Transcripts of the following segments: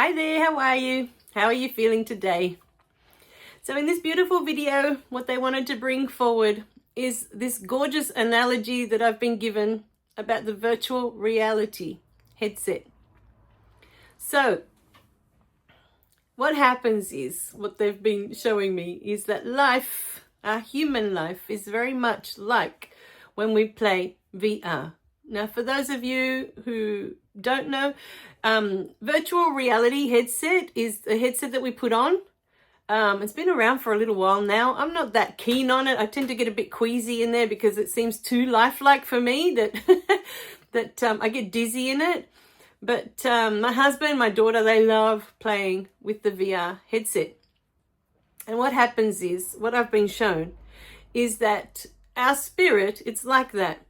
Hi there, how are you? How are you feeling today? So in this beautiful video, what they wanted to bring forward is this gorgeous analogy that I've been given about the virtual reality headset. So what happens is, what they've been showing me is that life, our human life, is very much like when we play VR. Now, for those of you who don't know, virtual reality headset is a headset that we put on. It's been around for a little while now. I'm not that keen on it. I tend to get a bit queasy in there because it seems too lifelike for me that that I get dizzy in it. But my husband, my daughter, they love playing with the VR headset. And what happens is, what I've been shown is that our spirit, it's like that.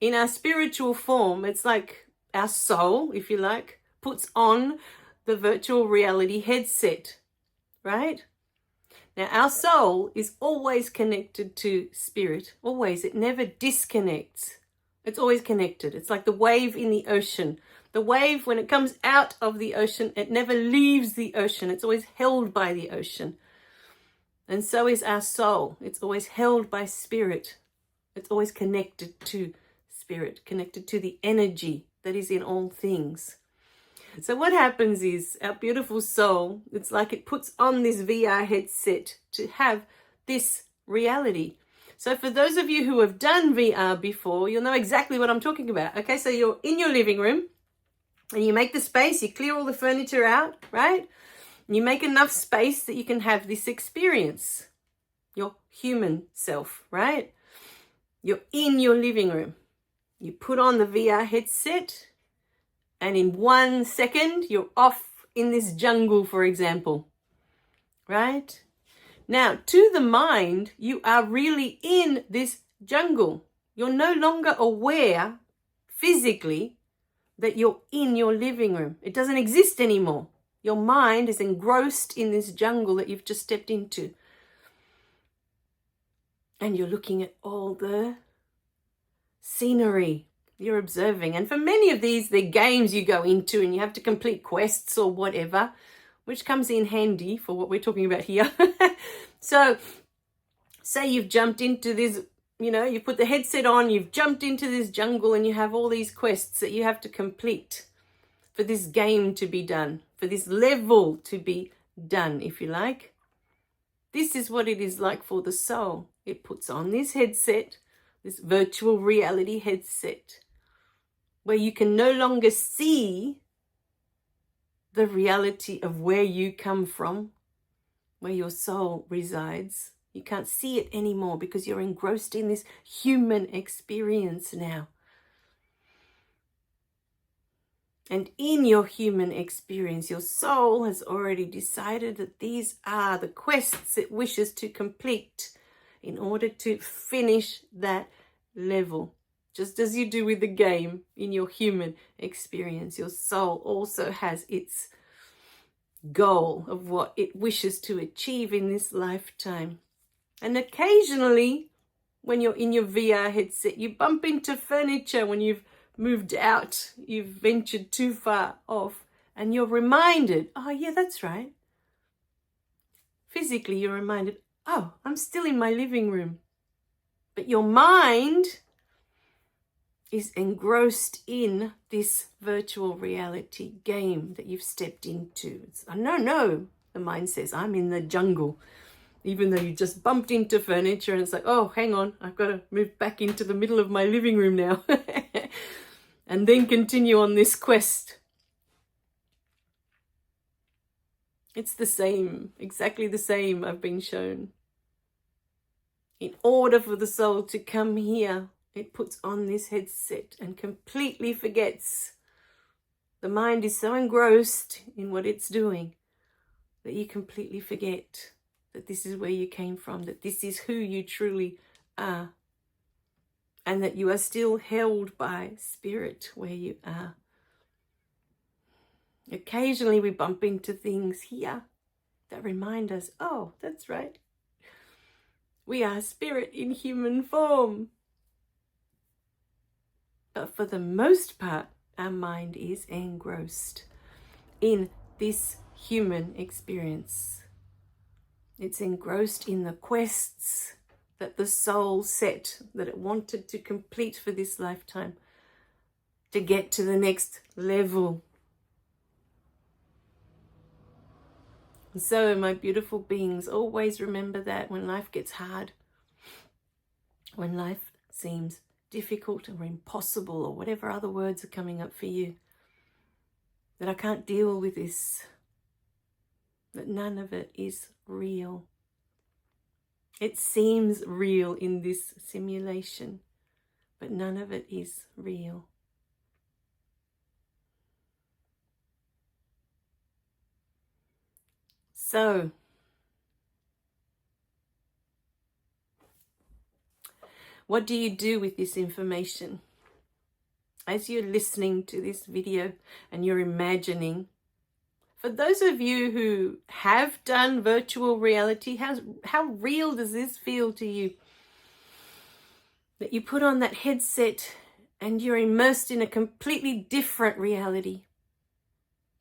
In our spiritual form, it's like our soul, if you like, puts on the virtual reality headset, right? Now, our soul is always connected to spirit, always. It never disconnects. It's always connected. It's like the wave in the ocean. The wave, when it comes out of the ocean, it never leaves the ocean. It's always held by the ocean. And so is our soul. It's always held by spirit. It's always connected to spirit, connected to the energy that is in all things. So what happens is, our beautiful soul, it's like it puts on this VR headset to have this reality. So for those of you who have done VR before, you'll know exactly what I'm talking about. Okay, so you're in your living room and you make the space, you clear all the furniture out, right? And you make enough space that you can have this experience, your human self, right? You're in your living room. You put on the VR headset, and in 1 second, you're off in this jungle, for example, right? Now, to the mind, you are really in this jungle. You're no longer aware physically that you're in your living room. It doesn't exist anymore. Your mind is engrossed in this jungle that you've just stepped into. And you're looking at all the scenery you're observing. And for many of these, they're games you go into and you have to complete quests or whatever, which comes in handy for what we're talking about here. So say you've jumped into this, you put the headset on, you've jumped into this jungle and you have all these quests that you have to complete for this game to be done, for this level to be done, if you like. This is what it is like for the soul. It puts on this headset, this virtual reality headset, where you can no longer see the reality of where you come from, where your soul resides. You can't see it anymore because you're engrossed in this human experience now. And in your human experience, your soul has already decided that these are the quests it wishes to complete in order to finish that level. Just as you do with the game in your human experience, your soul also has its goal of what it wishes to achieve in this lifetime. And occasionally, when you're in your VR headset, you bump into furniture when you've moved out, you've ventured too far off, and you're reminded, oh yeah, that's right. Physically, you're reminded, oh, I'm still in my living room. But your mind is engrossed in this virtual reality game that you've stepped into. No, the mind says, I'm in the jungle. Even though you just bumped into furniture and it's like, oh, hang on, I've got to move back into the middle of my living room now. And then continue on this quest. It's the same, exactly the same I've been shown. In order for the soul to come here, it puts on this headset and completely forgets. The mind is so engrossed in what it's doing that you completely forget that this is where you came from, that this is who you truly are, and that you are still held by spirit where you are. Occasionally we bump into things here that remind us, oh, that's right. We are spirit in human form. But for the most part, our mind is engrossed. in this human experience. It's engrossed in the quests that the soul set, that it wanted to complete for this lifetime, to get to the next level. And so, my beautiful beings, always remember that when life gets hard, when life seems difficult or impossible or whatever other words are coming up for you, that I can't deal with this, that none of it is real. It seems real in this simulation, but none of it is real. So, what do you do with this information? As you're listening to this video and you're imagining, for those of you who have done virtual reality, how real does this feel to you? That you put on that headset and you're immersed in a completely different reality,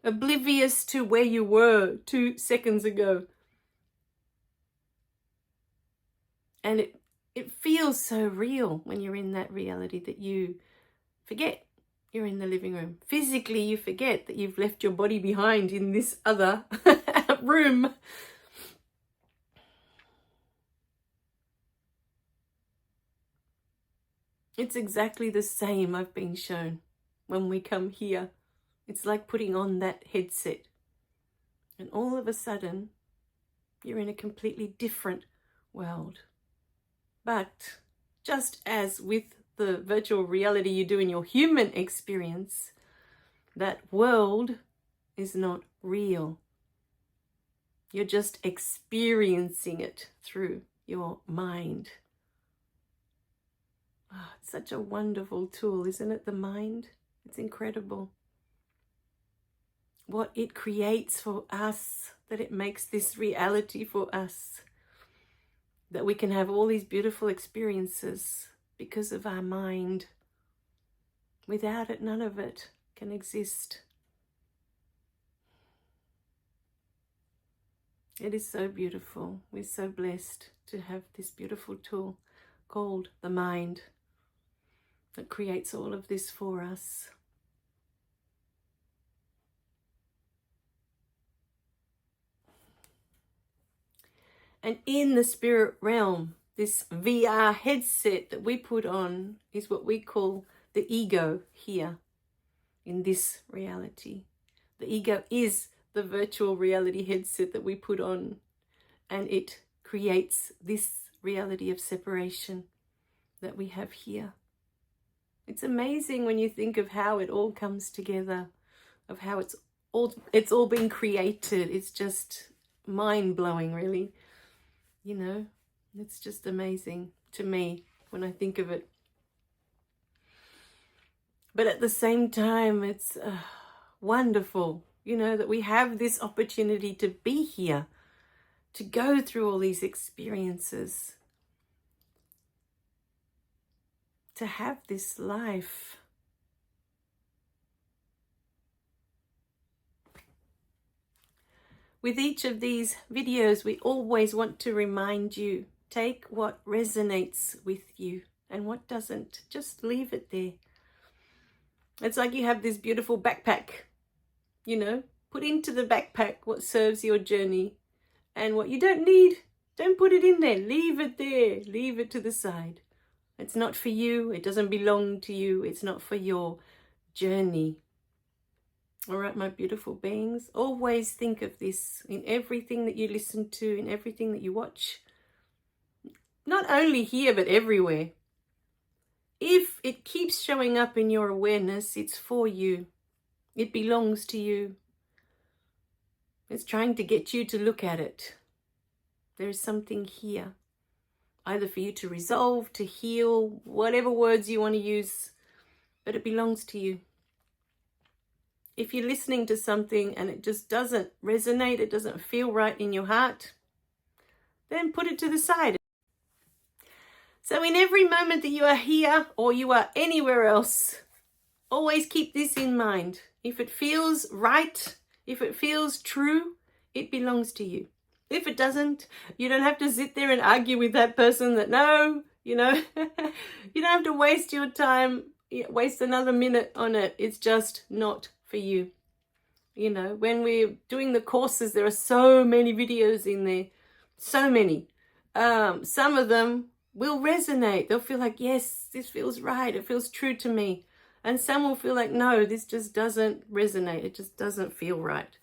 oblivious to where you were 2 seconds ago. And it feels so real when you're in that reality that you forget you're in the living room. Physically, you forget that you've left your body behind in this other room. It's exactly the same, I've been shown, when we come here. It's like putting on that headset. And all of a sudden, you're in a completely different world. But just as with the virtual reality you do in your human experience, that world is not real. You're just experiencing it through your mind. Oh, it's such a wonderful tool, isn't it? The mind. It's incredible. What it creates for us, that it makes this reality for us. That we can have all these beautiful experiences because of our mind. Without it, none of it can exist. It is so beautiful. We're so blessed to have this beautiful tool called the mind that creates all of this for us. And in the spirit realm, this VR headset that we put on is what we call the ego here in this reality. The ego is the virtual reality headset that we put on, and it creates this reality of separation that we have here. It's amazing when you think of how it all comes together, of how it's all been created. It's just mind-blowing, really. You know, it's just amazing to me when I think of it. But at the same time, it's wonderful, you know, that we have this opportunity to be here, to go through all these experiences, to have this life. With each of these videos, we always want to remind you, take what resonates with you and what doesn't, just leave it there. It's like you have this beautiful backpack, you know, put into the backpack what serves your journey, and what you don't need, don't put it in there, leave it there, leave it to the side. It's not for you, it doesn't belong to you, it's not for your journey. All right, my beautiful beings, always think of this in everything that you listen to, in everything that you watch. Not only here, but everywhere. If it keeps showing up in your awareness, it's for you. It belongs to you. It's trying to get you to look at it. There is something here, either for you to resolve, to heal, whatever words you want to use, but it belongs to you. If you're listening to something and it just doesn't resonate, it doesn't feel right in your heart, then put it to the side. So in every moment that you are here or you are anywhere else, always keep this in mind. If it feels right If it feels true, it belongs to you. If it doesn't, you don't have to sit there and argue with that person that no, you know, you don't have to waste your time, waste another minute on it. It's just not for you. You know, when we're doing the courses, there are so many videos in there, so many. Some of them will resonate. They'll feel like, yes, this feels right. It feels true to me. And some will feel like, no, this just doesn't resonate. It just doesn't feel right.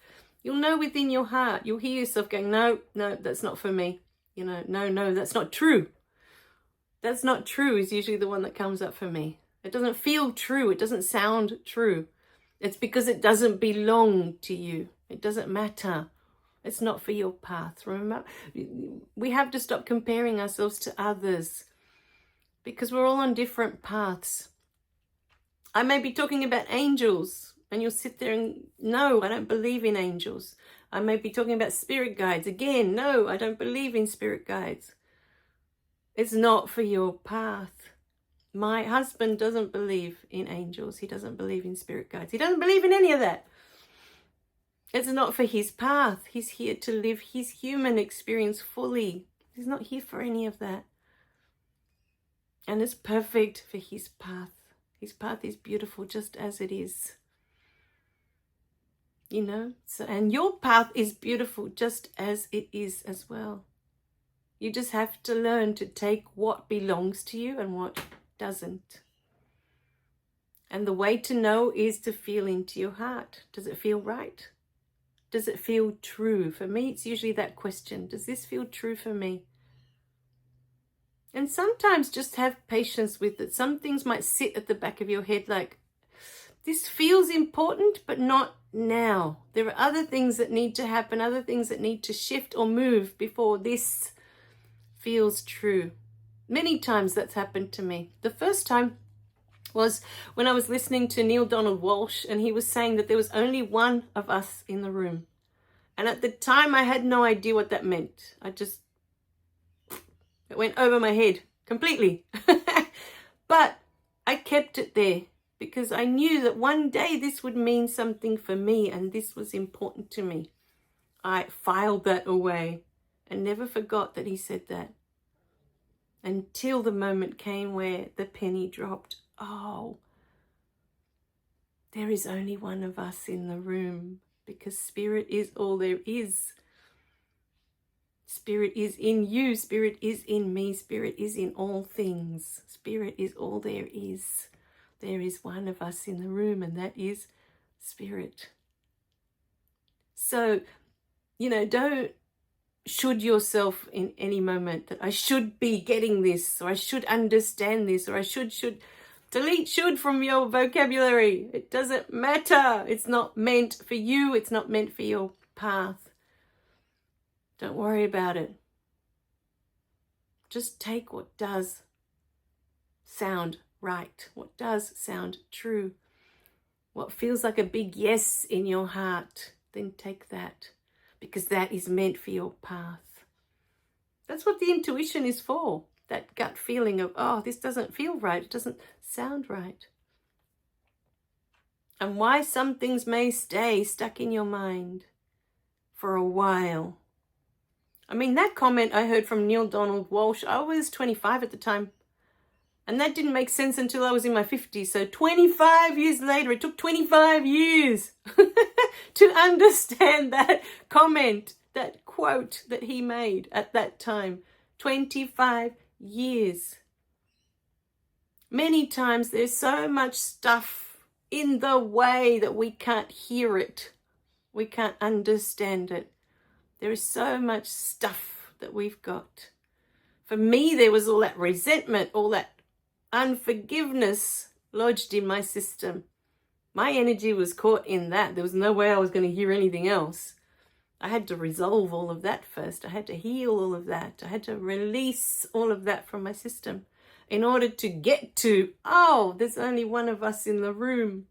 You'll know within your heart. You'll hear yourself going, no, that's not for me. You know, no, that's not true. That's not true is usually the one that comes up for me. It doesn't feel true. It doesn't sound true. It's because it doesn't belong to you. It doesn't matter. It's not for your path. Remember, we have to stop comparing ourselves to others because we're all on different paths. I may be talking about angels and you'll sit there and, no, I don't believe in angels. I may be talking about spirit guides. Again, no, I don't believe in spirit guides. It's not for your path. My husband doesn't believe in angels. He doesn't believe in spirit guides. He doesn't believe in any of that. It's not for his path. He's here to live his human experience fully. He's not here for any of that. And it's perfect for his path. His path is beautiful just as it is. You know, so, and your path is beautiful just as it is as well. You just have to learn to take what belongs to you and what doesn't. And the way to know is to feel into your heart. Does it feel right? Does it feel true? For me, it's usually that question. Does this feel true for me? And sometimes just have patience with it. Some things might sit at the back of your head like, this feels important, but not now. There are other things that need to happen, other things that need to shift or move before this feels true. Many times that's happened to me. The first time was when I was listening to Neale Donald Walsch, and he was saying that there was only one of us in the room. And at the time, I had no idea what that meant. It went over my head completely. But I kept it there because I knew that one day this would mean something for me, and this was important to me. I filed that away and never forgot that he said that. Until the moment came where the penny dropped. Oh, there is only one of us in the room because spirit is all there is. Spirit is in you. Spirit is in me. Spirit is in all things. Spirit is all there is. There is one of us in the room, and that is spirit. So, you know, don't should yourself in any moment that I should be getting this, or I should understand this, or I should delete should from your vocabulary. It doesn't matter. It's not meant for you. It's not meant for your path. Don't worry about it. Just take what does sound right, what does sound true, what feels like a big yes in your heart. Then take that, because that is meant for your path. That's what the intuition is for. That gut feeling of, oh, this doesn't feel right. It doesn't sound right. And why some things may stay stuck in your mind for a while. I mean, that comment I heard from Neale Donald Walsch, I was 25 at the time. And that didn't make sense until I was in my 50s. So 25 years later, it took 25 years to understand that comment, that quote that he made at that time. 25 years. Many times there's so much stuff in the way that we can't hear it. We can't understand it. There is so much stuff that we've got. For me, there was all that resentment, all that unforgiveness lodged in my system. My energy was caught in that. There was no way I was going to hear anything else. I had to resolve all of that first. I had to heal all of that. I had to release all of that from my system in order to get to, oh, there's only one of us in the room.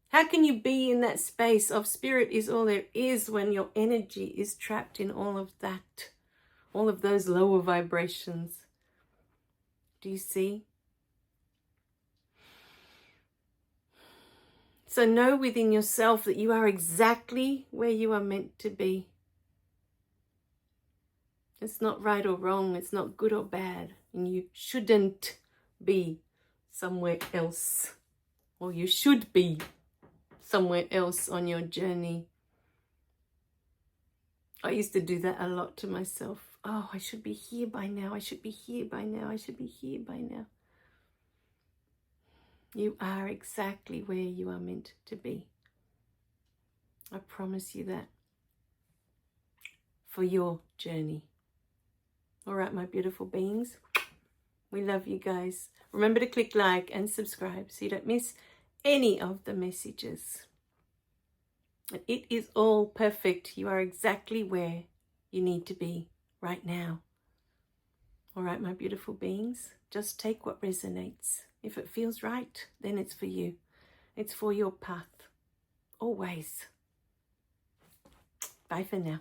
How can you be in that space of spirit is all there is when your energy is trapped in all of that, all of those lower vibrations? Do you see? So know within yourself that you are exactly where you are meant to be. It's not right or wrong. It's not good or bad. And you shouldn't be somewhere else. Or you should be somewhere else on your journey. I used to do that a lot to myself. Oh, I should be here by now. I should be here by now. I should be here by now. You are exactly where you are meant to be. I promise you that. For your journey. All right, my beautiful beings. We love you guys. Remember to click like and subscribe so you don't miss any of the messages. And it is all perfect. You are exactly where you need to be right now. All right, my beautiful beings. Just take what resonates. If it feels right, then it's for you. It's for your path. Always. Bye for now.